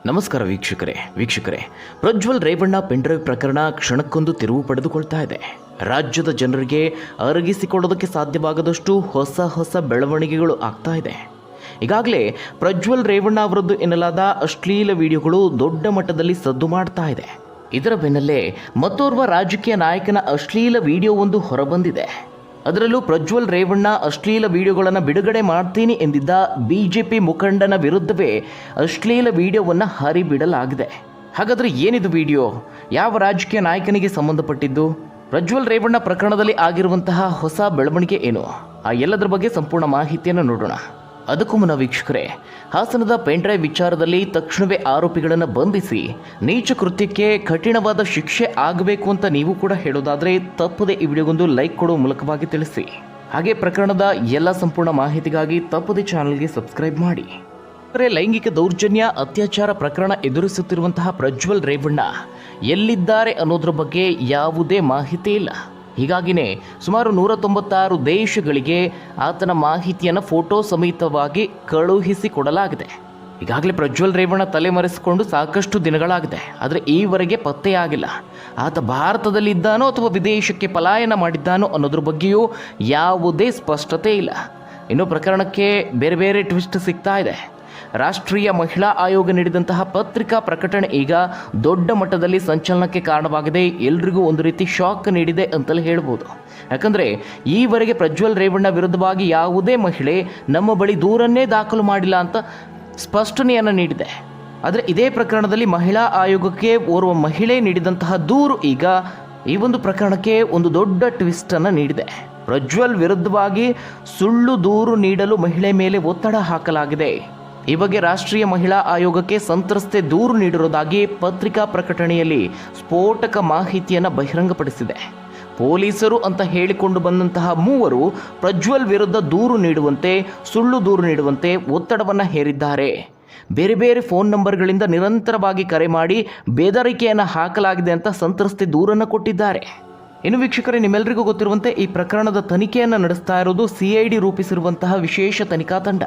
ನಮಸ್ಕಾರ ವೀಕ್ಷಕರೇ ಪ್ರಜ್ವಲ್ ರೇವಣ್ಣ ಪೆನ್ಡ್ರೈವ್ ಪ್ರಕರಣ ಕ್ಷಣಕ್ಕೊಂದು ತಿರುವು ಪಡೆದುಕೊಳ್ತಾ ಇದೆ. ರಾಜ್ಯದ ಜನರಿಗೆ ಅರಗಿಸಿಕೊಳ್ಳೋದಕ್ಕೆ ಸಾಧ್ಯವಾಗದಷ್ಟು ಹೊಸ ಬೆಳವಣಿಗೆಗಳು ಆಗ್ತಾ ಇದೆ. ಈಗಾಗಲೇ ಪ್ರಜ್ವಲ್ ರೇವಣ್ಣ ಅವರದ್ದು ಎನ್ನಲಾದ ಅಶ್ಲೀಲ ವಿಡಿಯೋಗಳು ದೊಡ್ಡ ಮಟ್ಟದಲ್ಲಿ ಸದ್ದು ಮಾಡ್ತಾ ಇದೆ. ಇದರ ಬೆನ್ನಲ್ಲೇ ಮತ್ತೋರ್ವ ರಾಜಕೀಯ ನಾಯಕನ ಅಶ್ಲೀಲ ವಿಡಿಯೋ ಒಂದು ಹೊರಬಂದಿದೆ. ಅದರಲ್ಲೂ ಪ್ರಜ್ವಲ್ ರೇವಣ್ಣ ಅಶ್ಲೀಲ ವಿಡಿಯೋಗಳನ್ನು ಬಿಡುಗಡೆ ಮಾಡ್ತೀನಿ ಎಂದಿದ್ದ ಬಿಜೆಪಿ ಮುಖಂಡನ ವಿರುದ್ಧವೇ ಅಶ್ಲೀಲ ವಿಡಿಯೋವನ್ನು ಹರಿಬಿಡಲಾಗಿದೆ. ಹಾಗಾದರೆ ಏನಿದು ವಿಡಿಯೋ? ಯಾವ ರಾಜಕೀಯ ನಾಯಕನಿಗೆ ಸಂಬಂಧಪಟ್ಟಿದ್ದು? ಪ್ರಜ್ವಲ್ ರೇವಣ್ಣ ಪ್ರಕರಣದಲ್ಲಿ ಆಗಿರುವಂತಹ ಹೊಸ ಬೆಳವಣಿಗೆ ಏನು? ಆ ಎಲ್ಲದರ ಬಗ್ಗೆ ಸಂಪೂರ್ಣ ಮಾಹಿತಿಯನ್ನು ನೋಡೋಣ. ಅದಕ್ಕೂ ಮುನ್ನ ವೀಕ್ಷಕರೇ, ಹಾಸನದ ಪೆನ್ಡ್ರೈವ್ ವಿಚಾರದಲ್ಲಿ ತಕ್ಷಣವೇ ಆರೋಪಿಗಳನ್ನು ಬಂಧಿಸಿ ನೀಚ ಕೃತ್ಯಕ್ಕೆ ಕಠಿಣವಾದ ಶಿಕ್ಷೆ ಆಗಬೇಕು ಅಂತ ನೀವು ಕೂಡ ಹೇಳೋದಾದರೆ ತಪ್ಪದೆ ಈ ವಿಡಿಯೋಗೊಂದು ಲೈಕ್ ಕೊಡುವ ಮೂಲಕವಾಗಿ ತಿಳಿಸಿ. ಹಾಗೆ ಪ್ರಕರಣದ ಎಲ್ಲ ಸಂಪೂರ್ಣ ಮಾಹಿತಿಗಾಗಿ ತಪ್ಪದೆ ಚಾನಲ್ಗೆ ಸಬ್ಸ್ಕ್ರೈಬ್ ಮಾಡಿ. ಲೈಂಗಿಕ ದೌರ್ಜನ್ಯ ಅತ್ಯಾಚಾರ ಪ್ರಕರಣ ಎದುರಿಸುತ್ತಿರುವಂತಹ ಪ್ರಜ್ವಲ್ ರೇವಣ್ಣ ಎಲ್ಲಿದ್ದಾರೆ ಅನ್ನೋದ್ರ ಬಗ್ಗೆ ಯಾವುದೇ ಮಾಹಿತಿ ಇಲ್ಲ. ಹೀಗಾಗಿನೇ ಸುಮಾರು 196 ದೇಶಗಳಿಗೆ ಆತನ ಮಾಹಿತಿಯನ್ನು ಫೋಟೋ ಸಮೇತವಾಗಿ ಕಳುಹಿಸಿಕೊಡಲಾಗಿದೆ. ಈಗಾಗಲೇ ಪ್ರಜ್ವಲ್ ರೇವಣ್ಣ ತಲೆಮರೆಸಿಕೊಂಡು ಸಾಕಷ್ಟು ದಿನಗಳಾಗಿದೆ. ಆದರೆ ಈವರೆಗೆ ಪತ್ತೆಯಾಗಿಲ್ಲ. ಆತ ಭಾರತದಲ್ಲಿದ್ದಾನೋ ಅಥವಾ ವಿದೇಶಕ್ಕೆ ಪಲಾಯನ ಮಾಡಿದ್ದಾನೋ ಅನ್ನೋದ್ರ ಬಗ್ಗೆಯೂ ಯಾವುದೇ ಸ್ಪಷ್ಟತೆ ಇಲ್ಲ. ಇನ್ನು ಪ್ರಕರಣಕ್ಕೆ ಬೇರೆ ಟ್ವಿಸ್ಟ್ ಸಿಗ್ತಾ ಇದೆ. ರಾಷ್ಟ್ರೀಯ ಮಹಿಳಾ ಆಯೋಗ ನೀಡಿದಂತಹ ಪತ್ರಿಕಾ ಪ್ರಕಟಣೆ ಈಗ ದೊಡ್ಡ ಮಟ್ಟದಲ್ಲಿ ಸಂಚಲನಕ್ಕೆ ಕಾರಣವಾಗಿದೆ. ಎಲ್ರಿಗೂ ಒಂದು ರೀತಿ ಶಾಕ್ ನೀಡಿದೆ ಅಂತಲೇ ಹೇಳ್ಬೋದು. ಯಾಕಂದರೆ ಈವರೆಗೆ ಪ್ರಜ್ವಲ್ ರೇವಣ್ಣ ವಿರುದ್ಧವಾಗಿ ಯಾವುದೇ ಮಹಿಳೆ ನಮ್ಮ ಬಳಿ ದೂರನ್ನೇ ದಾಖಲು ಮಾಡಿಲ್ಲ ಅಂತ ಸ್ಪಷ್ಟನೆಯನ್ನು ನೀಡಿದೆ. ಆದರೆ ಇದೇ ಪ್ರಕರಣದಲ್ಲಿ ಮಹಿಳಾ ಆಯೋಗಕ್ಕೆ ಓರ್ವ ಮಹಿಳೆ ನೀಡಿದಂತಹ ದೂರು ಈಗ ಈ ಒಂದು ಪ್ರಕರಣಕ್ಕೆ ಒಂದು ದೊಡ್ಡ ಟ್ವಿಸ್ಟನ್ನು ನೀಡಿದೆ. ಪ್ರಜ್ವಲ್ ವಿರುದ್ಧವಾಗಿ ಸುಳ್ಳು ದೂರು ನೀಡಲು ಮಹಿಳೆ ಮೇಲೆ ಒತ್ತಡ ಹಾಕಲಾಗಿದೆ. ಈ ಬಗ್ಗೆ ರಾಷ್ಟ್ರೀಯ ಮಹಿಳಾ ಆಯೋಗಕ್ಕೆ ಸಂತ್ರಸ್ತೆ ದೂರು ನೀಡಿರುವುದಾಗಿ ಪತ್ರಿಕಾ ಪ್ರಕಟಣೆಯಲ್ಲಿ ಸ್ಫೋಟಕ ಮಾಹಿತಿಯನ್ನು ಬಹಿರಂಗಪಡಿಸಿದೆ. ಪೊಲೀಸರು ಅಂತ ಹೇಳಿಕೊಂಡು ಬಂದಂತಹ ಮೂವರು ಪ್ರಜ್ವಲ್ ವಿರುದ್ಧ ಸುಳ್ಳು ದೂರು ನೀಡುವಂತೆ ಒತ್ತಡವನ್ನು ಹೇರಿದ್ದಾರೆ. ಬೇರೆ ಫೋನ್ ನಂಬರ್ಗಳಿಂದ ನಿರಂತರವಾಗಿ ಕರೆ ಮಾಡಿ ಬೆದರಿಕೆಯನ್ನು ಹಾಕಲಾಗಿದೆ ಅಂತ ಸಂತ್ರಸ್ತೆ ದೂರನ್ನು ಕೊಟ್ಟಿದ್ದಾರೆ. ಇನ್ನು ವೀಕ್ಷಕರೇ, ನಿಮ್ಮೆಲ್ಲರಿಗೂ ಗೊತ್ತಿರುವಂತೆ ಈ ಪ್ರಕರಣದ ತನಿಖೆಯನ್ನು ನಡೆಸ್ತಾ ಇರೋದು CID ರೂಪಿಸಿರುವಂತಹ ವಿಶೇಷ ತನಿಖಾ ತಂಡ.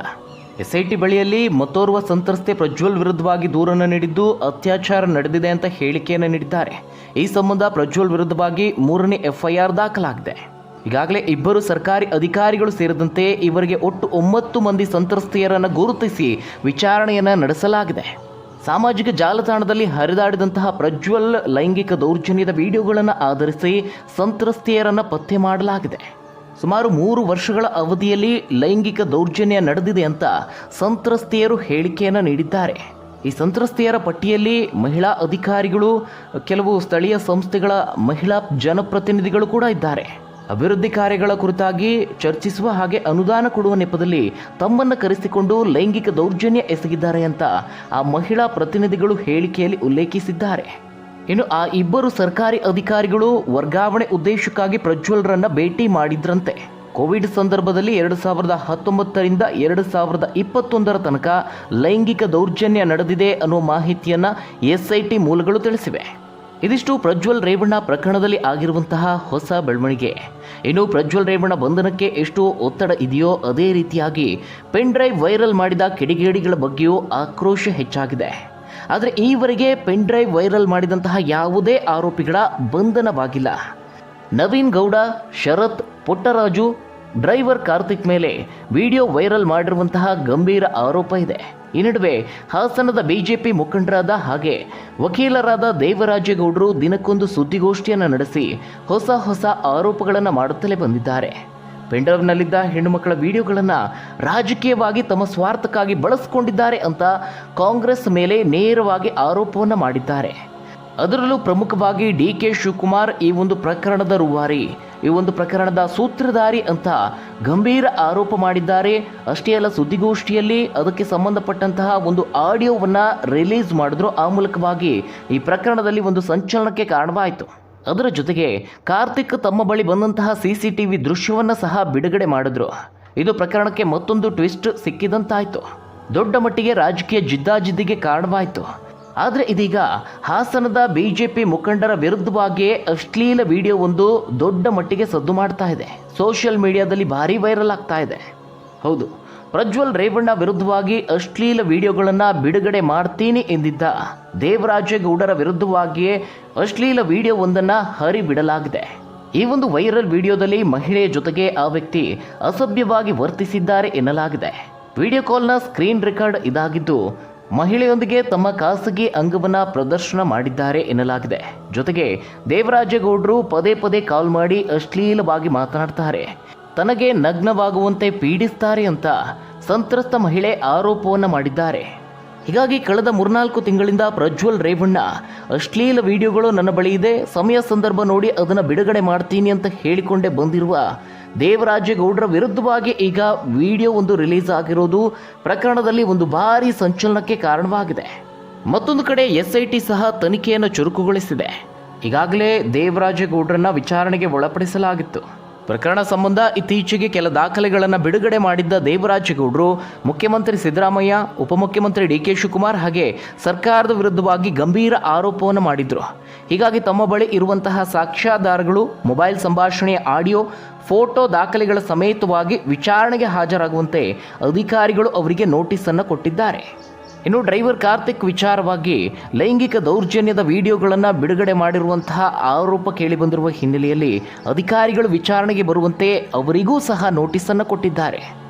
SIT ಬಳಿಯಲ್ಲಿ ಮತ್ತೋರ್ವ ಸಂತ್ರಸ್ತೆ ಪ್ರಜ್ವಲ್ ವಿರುದ್ಧವಾಗಿ ದೂರನ್ನು ನೀಡಿದ್ದು ಅತ್ಯಾಚಾರ ನಡೆದಿದೆ ಅಂತ ಹೇಳಿಕೆಯನ್ನು ನೀಡಿದ್ದಾರೆ. ಈ ಸಂಬಂಧ ಪ್ರಜ್ವಲ್ ವಿರುದ್ಧವಾಗಿ 3ನೇ FIR ದಾಖಲಾಗಿದೆ. ಈಗಾಗಲೇ 2 ಸರ್ಕಾರಿ ಅಧಿಕಾರಿಗಳು ಸೇರಿದಂತೆ ಇವರಿಗೆ ಒಟ್ಟು 9 ಮಂದಿ ಸಂತ್ರಸ್ತೆಯರನ್ನು ಗುರುತಿಸಿ ವಿಚಾರಣೆಯನ್ನು ನಡೆಸಲಾಗಿದೆ. ಸಾಮಾಜಿಕ ಜಾಲತಾಣದಲ್ಲಿ ಹರಿದಾಡಿದಂತಹ ಪ್ರಜ್ವಲ್ ಲೈಂಗಿಕ ದೌರ್ಜನ್ಯದ ವಿಡಿಯೋಗಳನ್ನು ಆಧರಿಸಿ ಸಂತ್ರಸ್ತೆಯರನ್ನು ಪತ್ತೆ ಮಾಡಲಾಗಿದೆ. ಸುಮಾರು 3 ವರ್ಷಗಳ ಅವಧಿಯಲ್ಲಿ ಲೈಂಗಿಕ ದೌರ್ಜನ್ಯ ನಡೆದಿದೆ ಅಂತ ಸಂತ್ರಸ್ತೆಯರು ಹೇಳಿಕೆಯನ್ನು ನೀಡಿದ್ದಾರೆ. ಈ ಸಂತ್ರಸ್ತೆಯರ ಪಟ್ಟಿಯಲ್ಲಿ ಮಹಿಳಾ ಅಧಿಕಾರಿಗಳು, ಕೆಲವು ಸ್ಥಳೀಯ ಸಂಸ್ಥೆಗಳ ಮಹಿಳಾ ಜನಪ್ರತಿನಿಧಿಗಳು ಕೂಡ ಇದ್ದಾರೆ. ಅಭಿವೃದ್ಧಿ ಕಾರ್ಯಗಳ ಕುರಿತಾಗಿ ಚರ್ಚಿಸುವ ಹಾಗೆ ಅನುದಾನ ಕೊಡುವ ನೆಪದಲ್ಲಿ ತಮ್ಮನ್ನು ಕರೆಸಿಕೊಂಡು ಲೈಂಗಿಕ ದೌರ್ಜನ್ಯ ಎಸಗಿದ್ದಾರೆ ಅಂತ ಆ ಮಹಿಳಾ ಪ್ರತಿನಿಧಿಗಳು ಹೇಳಿಕೆಯಲ್ಲಿ ಉಲ್ಲೇಖಿಸಿದ್ದಾರೆ. ಇನ್ನು ಆ 2 ಸರ್ಕಾರಿ ಅಧಿಕಾರಿಗಳು ವರ್ಗಾವಣೆ ಉದ್ದೇಶಕ್ಕಾಗಿ ಪ್ರಜ್ವಲ್ರನ್ನ ಭೇಟಿ ಮಾಡಿದ್ರಂತೆ. ಕೋವಿಡ್ ಸಂದರ್ಭದಲ್ಲಿ 2019ರಿಂದ 2021ರ ತನಕ ಲೈಂಗಿಕ ದೌರ್ಜನ್ಯ ನಡೆದಿದೆ ಅನ್ನುವ ಮಾಹಿತಿಯನ್ನು SIT ಮೂಲಗಳು ತಿಳಿಸಿವೆ. ಇದಿಷ್ಟು ಪ್ರಜ್ವಲ್ ರೇವಣ್ಣ ಪ್ರಕರಣದಲ್ಲಿ ಆಗಿರುವಂತಹ ಹೊಸ ಬೆಳವಣಿಗೆ. ಇನ್ನು ಪ್ರಜ್ವಲ್ ರೇವಣ್ಣ ಬಂಧನಕ್ಕೆ ಎಷ್ಟು ಒತ್ತಡ ಇದೆಯೋ ಅದೇ ರೀತಿಯಾಗಿ ಪೆನ್ಡ್ರೈವ್ ವೈರಲ್ ಮಾಡಿದ ಕಿಡಿಗೇಡಿಗಳ ಬಗ್ಗೆಯೂ ಆಕ್ರೋಶ ಹೆಚ್ಚಾಗಿದೆ. ಆದರೆ ಈವರೆಗೆ ಪೆನ್ಡ್ರೈವ್ ವೈರಲ್ ಮಾಡಿದಂತಹ ಯಾವುದೇ ಆರೋಪಿಗಳ ಬಂಧನವಾಗಿಲ್ಲ. ನವೀನ್ ಗೌಡ, ಶರತ್, ಪುಟ್ಟರಾಜು, ಡ್ರೈವರ್ ಕಾರ್ತಿಕ್ ಮೇಲೆ ವಿಡಿಯೋ ವೈರಲ್ ಮಾಡಿರುವಂತಹ ಗಂಭೀರ ಆರೋಪ ಇದೆ. ಈ ನಡುವೆ ಹಾಸನದ ಬಿಜೆಪಿ ಮುಖಂಡರಾದ ಹಾಗೆ ವಕೀಲರಾದ ದೇವರಾಜೇಗೌಡರು ದಿನಕ್ಕೊಂದು ಸುದ್ದಿಗೋಷ್ಠಿಯನ್ನು ನಡೆಸಿ ಹೊಸ ಆರೋಪಗಳನ್ನು ಮಾಡುತ್ತಲೇ ಬಂದಿದ್ದಾರೆ. ಪೆನ್ಡ್ರೈವ್ನಲ್ಲಿದ್ದ ಹೆಣ್ಣುಮಕ್ಕಳ ವಿಡಿಯೋಗಳನ್ನು ರಾಜಕೀಯವಾಗಿ ತಮ್ಮ ಸ್ವಾರ್ಥಕ್ಕಾಗಿ ಬಳಸಿಕೊಂಡಿದ್ದಾರೆ ಅಂತ ಕಾಂಗ್ರೆಸ್ ಮೇಲೆ ನೇರವಾಗಿ ಆರೋಪವನ್ನು ಮಾಡಿದ್ದಾರೆ. ಅದರಲ್ಲೂ ಪ್ರಮುಖವಾಗಿ DK ಶಿವಕುಮಾರ್ ಈ ಒಂದು ಪ್ರಕರಣದ ರೂವಾರಿ, ಈ ಒಂದು ಪ್ರಕರಣದ ಸೂತ್ರಧಾರಿ ಅಂತ ಗಂಭೀರ ಆರೋಪ ಮಾಡಿದ್ದಾರೆ. ಅಷ್ಟೇ ಅಲ್ಲ, ಸುದ್ದಿಗೋಷ್ಠಿಯಲ್ಲಿ ಅದಕ್ಕೆ ಸಂಬಂಧಪಟ್ಟಂತಹ ಒಂದು ಆಡಿಯೋವನ್ನು ರಿಲೀಸ್ ಮಾಡಿದ್ರು. ಆ ಮೂಲಕವಾಗಿ ಈ ಪ್ರಕರಣದಲ್ಲಿ ಒಂದು ಸಂಚಲನಕ್ಕೆ ಕಾರಣವಾಯಿತು. ಅದರ ಜೊತೆಗೆ ಕಾರ್ತಿಕ್ ತಮ್ಮ ಬಳಿ ಬಂದಂತಹ CCTV ದೃಶ್ಯವನ್ನು ಸಹ ಬಿಡುಗಡೆ ಮಾಡಿದ್ರು. ಇದು ಪ್ರಕರಣಕ್ಕೆ ಮತ್ತೊಂದು ಟ್ವಿಸ್ಟ್ ಸಿಕ್ಕಿದಂತಾಯಿತು. ದೊಡ್ಡ ಮಟ್ಟಿಗೆ ರಾಜಕೀಯ ಜಿದ್ದಾಜಿದ್ದಿಗೆ ಕಾರಣವಾಯಿತು. ಆದರೆ ಇದೀಗ ಹಾಸನದ ಬಿಜೆಪಿ ಮುಖಂಡರ ವಿರುದ್ಧವಾಗಿಯೇ ಅಶ್ಲೀಲ ವಿಡಿಯೋ ಒಂದು ದೊಡ್ಡ ಮಟ್ಟಿಗೆ ಸದ್ದು ಮಾಡ್ತಾ ಇದೆ. ಸೋಷಿಯಲ್ ಮೀಡಿಯಾದಲ್ಲಿ ಭಾರಿ ವೈರಲ್ ಆಗ್ತಾ ಇದೆ. ಹೌದು, ಪ್ರಜ್ವಲ್ ರೇವಣ್ಣ ವಿರುದ್ಧವಾಗಿ ಅಶ್ಲೀಲ ವಿಡಿಯೋಗಳನ್ನು ಬಿಡುಗಡೆ ಮಾಡ್ತೀನಿ ಎಂದಿದ್ದ ದೇವರಾಜೇಗೌಡರ ವಿರುದ್ಧವಾಗಿಯೇ ಅಶ್ಲೀಲ ವಿಡಿಯೋವೊಂದನ್ನು ಹರಿಬಿಡಲಾಗಿದೆ. ಈ ಒಂದು ವೈರಲ್ ವಿಡಿಯೋದಲ್ಲಿ ಮಹಿಳೆಯ ಜೊತೆಗೆ ಆ ವ್ಯಕ್ತಿ ಅಸಭ್ಯವಾಗಿ ವರ್ತಿಸಿದ್ದಾರೆ ಎನ್ನಲಾಗಿದೆ. ವಿಡಿಯೋ ಕಾಲ್ನ ಸ್ಕ್ರೀನ್ ರೆಕಾರ್ಡ್ ಇದಾಗಿದ್ದು ಮಹಿಳೆಯೊಂದಿಗೆ ತಮ್ಮ ಖಾಸಗಿ ಅಂಗವನ್ನು ಪ್ರದರ್ಶನ ಮಾಡಿದ್ದಾರೆ ಎನ್ನಲಾಗಿದೆ. ಜೊತೆಗೆ ದೇವರಾಜೇಗೌಡರು ಪದೇ ಪದೇ ಕಾಲ್ ಮಾಡಿ ಅಶ್ಲೀಲವಾಗಿ ಮಾತನಾಡ್ತಾರೆ, ತನಗೆ ನಗ್ನವಾಗುವಂತೆ ಪೀಡಿಸ್ತಾರೆ ಅಂತ ಸಂತ್ರಸ್ತ ಮಹಿಳೆ ಆರೋಪವನ್ನು ಮಾಡಿದ್ದಾರೆ. ಹೀಗಾಗಿ ಕಳೆದ 3-4 ತಿಂಗಳಿಂದ ಪ್ರಜ್ವಲ್ ರೇವಣ್ಣ ಅಶ್ಲೀಲ ವಿಡಿಯೋಗಳು ನನ್ನ ಬಳಿ ಇದೆ, ಸಮಯ ಸಂದರ್ಭ ನೋಡಿ ಅದನ್ನು ಬಿಡುಗಡೆ ಮಾಡ್ತೀನಿ ಅಂತ ಹೇಳಿಕೊಂಡೇ ಬಂದಿರುವ ದೇವರಾಜೇಗೌಡರ ವಿರುದ್ಧವಾಗಿ ಈಗ ವಿಡಿಯೋ ಒಂದು ರಿಲೀಸ್ ಆಗಿರೋದು ಪ್ರಕರಣದಲ್ಲಿ ಒಂದು ಭಾರಿ ಸಂಚಲನಕ್ಕೆ ಕಾರಣವಾಗಿದೆ. ಮತ್ತೊಂದು ಕಡೆ SIT ಸಹ ತನಿಖೆಯನ್ನು ಚುರುಕುಗೊಳಿಸಿದೆ. ಈಗಾಗಲೇ ದೇವರಾಜೇಗೌಡರನ್ನ ವಿಚಾರಣೆಗೆ ಒಳಪಡಿಸಲಾಗಿತ್ತು. ಪ್ರಕರಣ ಸಂಬಂಧ ಇತ್ತೀಚೆಗೆ ಕೆಲ ದಾಖಲೆಗಳನ್ನು ಬಿಡುಗಡೆ ಮಾಡಿದ್ದ ದೇವರಾಜೇಗೌಡರು ಮುಖ್ಯಮಂತ್ರಿ ಸಿದ್ದರಾಮಯ್ಯ, ಉಪಮುಖ್ಯಮಂತ್ರಿ DK ಶಿವಕುಮಾರ್ ಹಾಗೆ ಸರ್ಕಾರದ ವಿರುದ್ಧವಾಗಿ ಗಂಭೀರ ಆರೋಪವನ್ನು ಮಾಡಿದ್ರು. ಹೀಗಾಗಿ ತಮ್ಮ ಬಳಿ ಇರುವಂತಹ ಸಾಕ್ಷ್ಯಾಧಾರಗಳು, ಮೊಬೈಲ್ ಸಂಭಾಷಣೆಯ ಆಡಿಯೋ, ಫೋಟೋ ದಾಖಲೆಗಳ ಸಮೇತವಾಗಿ ವಿಚಾರಣೆಗೆ ಹಾಜರಾಗುವಂತೆ ಅಧಿಕಾರಿಗಳು ಅವರಿಗೆ ನೋಟಿಸ್ ಅನ್ನು ಕೊಟ್ಟಿದ್ದಾರೆ. ಇನ್ನು ಡ್ರೈವರ್ ಕಾರ್ತಿಕ್ ವಿಚಾರವಾಗಿ ಲೈಂಗಿಕ ದೌರ್ಜನ್ಯದ ವಿಡಿಯೋಗಳನ್ನು ಬಿಡುಗಡೆ ಮಾಡಿರುವಂತಹ ಆರೋಪ ಕೇಳಿಬಂದಿರುವ ಹಿನ್ನೆಲೆಯಲ್ಲಿ ಅಧಿಕಾರಿಗಳು ವಿಚಾರಣೆಗೆ ಬರುವಂತೆ ಅವರಿಗೂ ಸಹ ನೋಟಿಸನ್ನು ಕೊಟ್ಟಿದ್ದಾರೆ.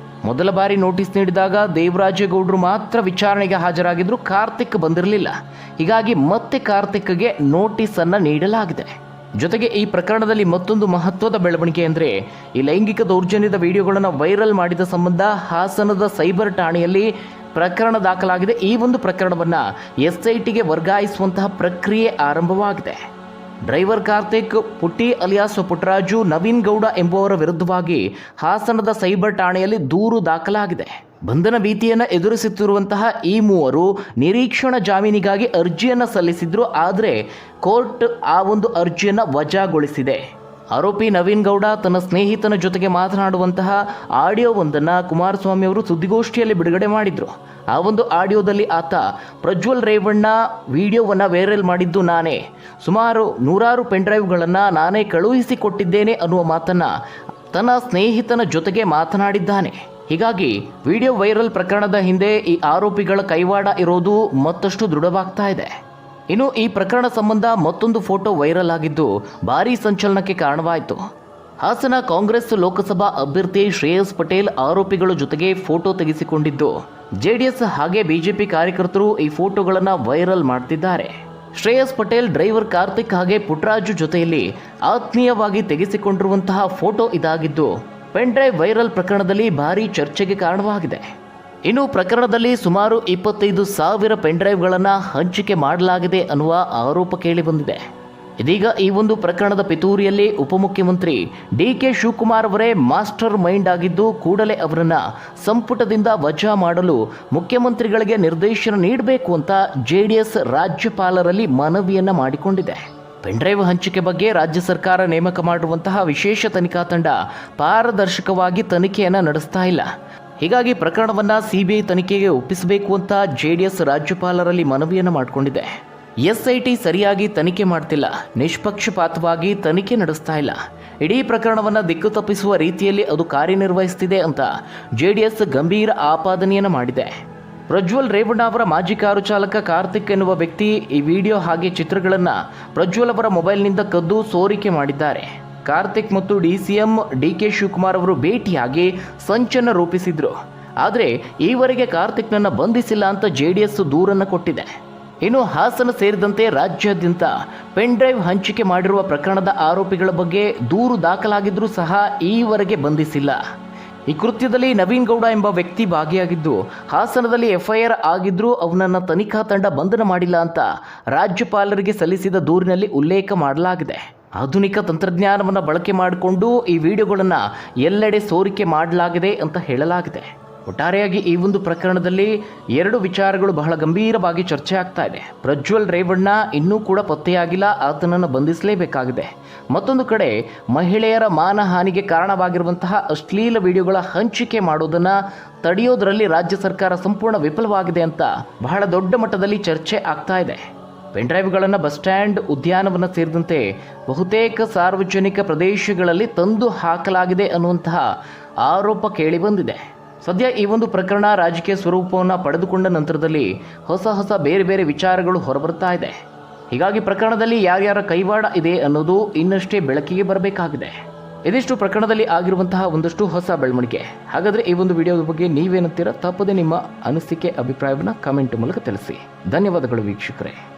ಮೊದಲ ಬಾರಿ ನೋಟಿಸ್ ನೀಡಿದಾಗ ದೇವರಾಜೇಗೌಡರು ಮಾತ್ರ ವಿಚಾರಣೆಗೆ ಹಾಜರಾಗಿದ್ದರು, ಕಾರ್ತಿಕ್ ಬಂದಿರಲಿಲ್ಲ. ಹೀಗಾಗಿ ಮತ್ತೆ ಕಾರ್ತಿಕ್ಗೆ ನೋಟಿಸನ್ನು ನೀಡಲಾಗಿದೆ. ಜೊತೆಗೆ ಈ ಪ್ರಕರಣದಲ್ಲಿ ಮತ್ತೊಂದು ಮಹತ್ವದ ಬೆಳವಣಿಗೆ ಅಂದರೆ ಈ ಲೈಂಗಿಕ ದೌರ್ಜನ್ಯದ ವಿಡಿಯೋಗಳನ್ನು ವೈರಲ್ ಮಾಡಿದ ಸಂಬಂಧ ಹಾಸನದ ಸೈಬರ್ ಠಾಣೆಯಲ್ಲಿ ಪ್ರಕರಣ ದಾಖಲಾಗಿದೆ. ಈ ಒಂದು ಪ್ರಕರಣವನ್ನು SITಗೆ ವರ್ಗಾಯಿಸುವಂತಹ ಪ್ರಕ್ರಿಯೆ ಆರಂಭವಾಗಿದೆ. ಡ್ರೈವರ್ ಕಾರ್ತಿಕ್, ಪುಟ್ಟಿ ಅಲಿಯಾಸ್ ಪುಟ್ಟರಾಜು, ನವೀನ್ ಗೌಡ ಎಂಬುವರ ವಿರುದ್ಧವಾಗಿ ಹಾಸನದ ಸೈಬರ್ ಠಾಣೆಯಲ್ಲಿ ದೂರು ದಾಖಲಾಗಿದೆ. ಬಂಧನ ಭೀತಿಯನ್ನು ಎದುರಿಸುತ್ತಿರುವಂತಹ ಈ ಮೂವರು ನಿರೀಕ್ಷಣಾ ಜಾಮೀನಿಗಾಗಿ ಅರ್ಜಿಯನ್ನು ಸಲ್ಲಿಸಿದ್ರು. ಆದರೆ ಕೋರ್ಟ್ ಆ ಒಂದು ಅರ್ಜಿಯನ್ನು ವಜಾಗೊಳಿಸಿದೆ. ಆರೋಪಿ ನವೀನ್ ಗೌಡ ತನ್ನ ಸ್ನೇಹಿತನ ಜೊತೆಗೆ ಮಾತನಾಡುವಂತಹ ಆಡಿಯೋವೊಂದನ್ನು ಕುಮಾರಸ್ವಾಮಿ ಅವರು ಸುದ್ದಿಗೋಷ್ಠಿಯಲ್ಲಿ ಬಿಡುಗಡೆ ಮಾಡಿದರು. ಆ ಒಂದು ಆಡಿಯೋದಲ್ಲಿ ಆತ ಪ್ರಜ್ವಲ್ ರೇವಣ್ಣ ವಿಡಿಯೋವನ್ನು ವೈರಲ್ ಮಾಡಿದ್ದು ನಾನೇ, ಸುಮಾರು 100 ಪೆನ್ಡ್ರೈವ್ಗಳನ್ನು ನಾನೇ ಕಳುಹಿಸಿಕೊಟ್ಟಿದ್ದೇನೆ ಅನ್ನುವ ಮಾತನ್ನು ತನ್ನ ಸ್ನೇಹಿತನ ಜೊತೆಗೆ ಮಾತನಾಡಿದ್ದಾನೆ. ಹೀಗಾಗಿ ವಿಡಿಯೋ ವೈರಲ್ ಪ್ರಕರಣದ ಹಿಂದೆ ಈ ಆರೋಪಿಗಳ ಕೈವಾಡ ಇರೋದು ಮತ್ತಷ್ಟು ದೃಢವಾಗ್ತಾ ಇದೆ. ಇನ್ನು ಈ ಪ್ರಕರಣ ಸಂಬಂಧ ಮತ್ತೊಂದು ಫೋಟೋ ವೈರಲ್ ಆಗಿದ್ದು ಭಾರೀ ಸಂಚಲನಕ್ಕೆ ಕಾರಣವಾಯಿತು. ಹಾಸನ ಕಾಂಗ್ರೆಸ್ ಲೋಕಸಭಾ ಅಭ್ಯರ್ಥಿ ಶ್ರೇಯಸ್ ಪಟೇಲ್ ಆರೋಪಿಗಳ ಜೊತೆಗೆ ಫೋಟೋ ತೆಗೆಸಿಕೊಂಡಿದ್ದು JDS ಹಾಗೆ BJP ಕಾರ್ಯಕರ್ತರು ಈ ಫೋಟೋಗಳನ್ನು ವೈರಲ್ ಮಾಡ್ತಿದ್ದಾರೆ. ಶ್ರೇಯಸ್ ಪಟೇಲ್ ಡ್ರೈವರ್ ಕಾರ್ತಿಕ್ ಹಾಗೆ ಪುಟ್ಟರಾಜು ಜೊತೆಯಲ್ಲಿ ಆತ್ಮೀಯವಾಗಿ ತೆಗೆಸಿಕೊಂಡಿರುವಂತಹ ಫೋಟೋ ಇದಾಗಿದ್ದು ಪೆನ್ ಡ್ರೈವ್ ವೈರಲ್ ಪ್ರಕರಣದಲ್ಲಿ ಭಾರೀ ಚರ್ಚೆಗೆ ಕಾರಣವಾಗಿದೆ. ಇನ್ನು ಪ್ರಕರಣದಲ್ಲಿ ಸುಮಾರು 25,000 ಪೆನ್ ಡ್ರೈವ್ಗಳನ್ನು ಹಂಚಿಕೆ ಮಾಡಲಾಗಿದೆ ಅನ್ನುವ ಆರೋಪ ಕೇಳಿಬಂದಿದೆ. ಇದೀಗ ಈ ಒಂದು ಪ್ರಕರಣದ ಪಿತೂರಿಯಲ್ಲಿ ಉಪಮುಖ್ಯಮಂತ್ರಿ DK ಶಿವಕುಮಾರ್ ಅವರೇ ಮಾಸ್ಟರ್ ಮೈಂಡ್ ಆಗಿದ್ದು ಕೂಡಲೇ ಅವರನ್ನು ಸಂಪುಟದಿಂದ ವಜಾ ಮಾಡಲು ಮುಖ್ಯಮಂತ್ರಿಗಳಿಗೆ ನಿರ್ದೇಶನ ನೀಡಬೇಕು ಅಂತ JDS ರಾಜ್ಯಪಾಲರಲ್ಲಿ ಮನವಿಯನ್ನು ಮಾಡಿಕೊಂಡಿದೆ. ಪೆನ್ಡ್ರೈವ್ ಹಂಚಿಕೆ ಬಗ್ಗೆ ರಾಜ್ಯ ಸರ್ಕಾರ ನೇಮಕ ಮಾಡಿರುವಂತಹ ವಿಶೇಷ ತನಿಖಾ ತಂಡ ಪಾರದರ್ಶಕವಾಗಿ ತನಿಖೆಯನ್ನು ನಡೆಸ್ತಾ ಇಲ್ಲ. ಹೀಗಾಗಿ ಪ್ರಕರಣವನ್ನು CBI ತನಿಖೆಗೆ ಒಪ್ಪಿಸಬೇಕು ಅಂತ JDS ರಾಜ್ಯಪಾಲರಲ್ಲಿ ಮನವಿಯನ್ನು ಮಾಡಿಕೊಂಡಿದೆ. SIT ಸರಿಯಾಗಿ ತನಿಖೆ ಮಾಡ್ತಿಲ್ಲ, ನಿಷ್ಪಕ್ಷಪಾತವಾಗಿ ತನಿಖೆ ನಡೆಸ್ತಾ ಇಲ್ಲ, ಇಡೀ ಪ್ರಕರಣವನ್ನು ದಿಕ್ಕು ತಪ್ಪಿಸುವ ರೀತಿಯಲ್ಲಿ ಅದು ಕಾರ್ಯನಿರ್ವಹಿಸುತ್ತಿದೆ ಅಂತ JDS ಗಂಭೀರ ಆಪಾದನೆಯನ್ನು ಮಾಡಿದೆ. ಪ್ರಜ್ವಲ್ ರೇವಣ್ಣ ಅವರ ಮಾಜಿ ಕಾರು ಚಾಲಕ ಕಾರ್ತಿಕ್ ಎನ್ನುವ ವ್ಯಕ್ತಿ ಈ ವಿಡಿಯೋ ಹಾಗೆ ಚಿತ್ರಗಳನ್ನು ಪ್ರಜ್ವಲ್ ಅವರ ಮೊಬೈಲ್ನಿಂದ ಕದ್ದು ಸೋರಿಕೆ ಮಾಡಿದ್ದಾರೆ. ಕಾರ್ತಿಕ್ ಮತ್ತು DCM DK ಶಿವಕುಮಾರ್ ಅವರು ಭೇಟಿಯಾಗಿ ಸಂಚನ್ನು ರೂಪಿಸಿದ್ರು. ಆದರೆ ಈವರೆಗೆ ಕಾರ್ತಿಕ್ನನ್ನು ಬಂಧಿಸಿಲ್ಲ ಅಂತ JDS ದೂರನ್ನು ಕೊಟ್ಟಿದೆ. ಇನ್ನು ಹಾಸನ ಸೇರಿದಂತೆ ರಾಜ್ಯಾದ್ಯಂತ ಪೆನ್ ಡ್ರೈವ್ ಹಂಚಿಕೆ ಮಾಡಿರುವ ಪ್ರಕರಣದ ಆರೋಪಿಗಳ ಬಗ್ಗೆ ದೂರು ದಾಖಲಾಗಿದ್ರೂ ಸಹ ಈವರೆಗೆ ಬಂಧಿಸಿಲ್ಲ. ಈ ಕೃತ್ಯದಲ್ಲಿ ನವೀನ್ ಗೌಡ ಎಂಬ ವ್ಯಕ್ತಿ ಭಾಗಿಯಾಗಿದ್ದು ಹಾಸನದಲ್ಲಿ FIR ಆಗಿದ್ರೂ ಅವನನ್ನು ತನಿಖಾ ತಂಡ ಬಂಧನ ಮಾಡಿಲ್ಲ ಅಂತ ರಾಜ್ಯಪಾಲರಿಗೆ ಸಲ್ಲಿಸಿದ ದೂರಿನಲ್ಲಿ ಉಲ್ಲೇಖ ಮಾಡಲಾಗಿದೆ. ಆಧುನಿಕ ತಂತ್ರಜ್ಞಾನವನ್ನು ಬಳಕೆ ಮಾಡಿಕೊಂಡು ಈ ವಿಡಿಯೋಗಳನ್ನು ಎಲ್ಲೆಡೆ ಸೋರಿಕೆ ಮಾಡಲಾಗಿದೆ ಅಂತ ಹೇಳಲಾಗಿದೆ. ಒಟ್ಟಾರೆಯಾಗಿ ಈ ಒಂದು ಪ್ರಕರಣದಲ್ಲಿ 2 ವಿಚಾರಗಳು ಬಹಳ ಗಂಭೀರವಾಗಿ ಚರ್ಚೆ ಆಗ್ತಾ ಇದೆ. ಪ್ರಜ್ವಲ್ ರೇವಣ್ಣ ಇನ್ನೂ ಕೂಡ ಪತ್ತೆಯಾಗಿಲ್ಲ, ಆತನನ್ನು ಬಂಧಿಸಲೇಬೇಕಾಗಿದೆ. ಮತ್ತೊಂದು ಕಡೆ ಮಹಿಳೆಯರ ಮಾನಹಾನಿಗೆ ಕಾರಣವಾಗಿರುವಂತಹ ಅಶ್ಲೀಲ ವಿಡಿಯೋಗಳ ಹಂಚಿಕೆ ಮಾಡೋದನ್ನು ತಡೆಯೋದರಲ್ಲಿ ರಾಜ್ಯ ಸರ್ಕಾರ ಸಂಪೂರ್ಣ ವಿಫಲವಾಗಿದೆ ಅಂತ ಬಹಳ ದೊಡ್ಡ ಮಟ್ಟದಲ್ಲಿ ಚರ್ಚೆ ಆಗ್ತಾ ಇದೆ. ಪೆನ್ಡ್ರೈವ್ಗಳನ್ನು ಬಸ್ ಸ್ಟ್ಯಾಂಡ್, ಉದ್ಯಾನವನ ಸೇರಿದಂತೆ ಬಹುತೇಕ ಸಾರ್ವಜನಿಕ ಪ್ರದೇಶಗಳಲ್ಲಿ ತಂದು ಹಾಕಲಾಗಿದೆ ಅನ್ನುವಂತಹ ಆರೋಪ ಕೇಳಿಬಂದಿದೆ. ಸದ್ಯ ಈ ಒಂದು ಪ್ರಕರಣ ರಾಜಕೀಯ ಸ್ವರೂಪವನ್ನು ಪಡೆದುಕೊಂಡ ನಂತರದಲ್ಲಿ ಹೊಸ ಬೇರೆ ಬೇರೆ ವಿಚಾರಗಳು ಹೊರಬರ್ತಾ ಇದೆ. ಹೀಗಾಗಿ ಪ್ರಕರಣದಲ್ಲಿ ಯಾರ್ಯಾರ ಕೈವಾಡ ಇದೆ ಅನ್ನೋದು ಇನ್ನಷ್ಟೇ ಬೆಳಕಿಗೆ ಬರಬೇಕಾಗಿದೆ. ಇದಿಷ್ಟು ಪ್ರಕರಣದಲ್ಲಿ ಆಗಿರುವಂತಹ ಒಂದಷ್ಟು ಹೊಸ ಬೆಳವಣಿಗೆ. ಹಾಗಾದರೆ ಈ ಒಂದು ವಿಡಿಯೋದ ಬಗ್ಗೆ ನೀವೇನಂತೀರಾ? ತಪ್ಪದೆ ನಿಮ್ಮ ಅನಿಸಿಕೆ ಅಭಿಪ್ರಾಯವನ್ನು ಕಮೆಂಟ್ ಮೂಲಕ ತಿಳಿಸಿ. ಧನ್ಯವಾದಗಳು ವೀಕ್ಷಕರೇ.